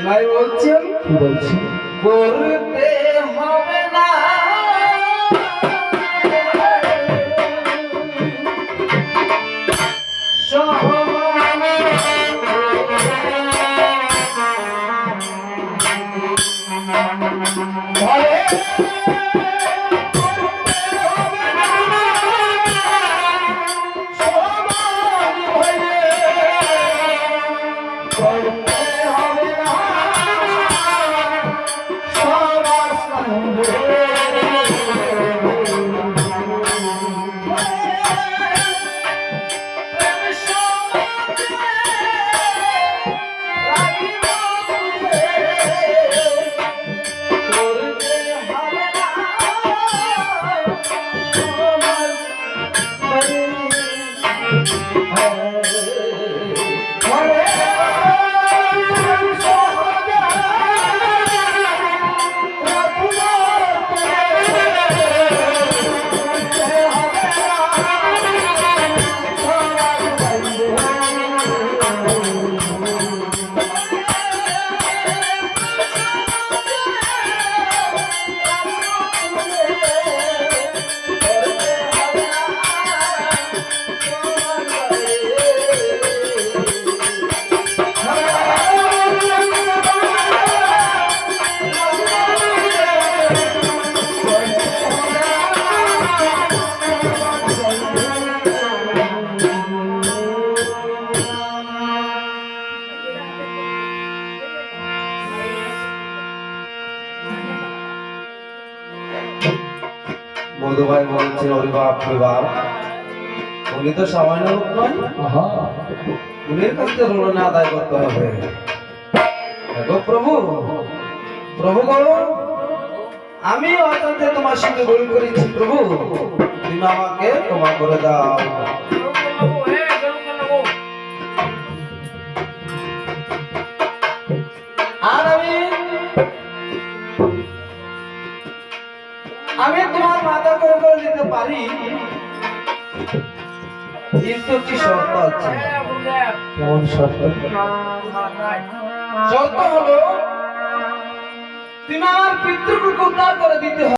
ভাই বলছেন কি বলছি করতে হবে না মধু ভাই বলছেন ওরে বাপ রে বাপ উনি তো সামান্য লোক নয় উনির কাছ থেকে ঋণ আদায় করতে হবে দেখো প্রভু প্রভু গো আমি অজান্তে তোমার সঙ্গে ভুল করেছি প্রভু তুমি আমাকে ক্ষমা করে দাও আর আমি তোমার মাথা করে দিতে পারি কিন্তু কি শর্ত আছে কেমন শর্ত শর্ত হলো তুমি আমার পিতৃকুলকে উদ্ধার করে দিতে হবে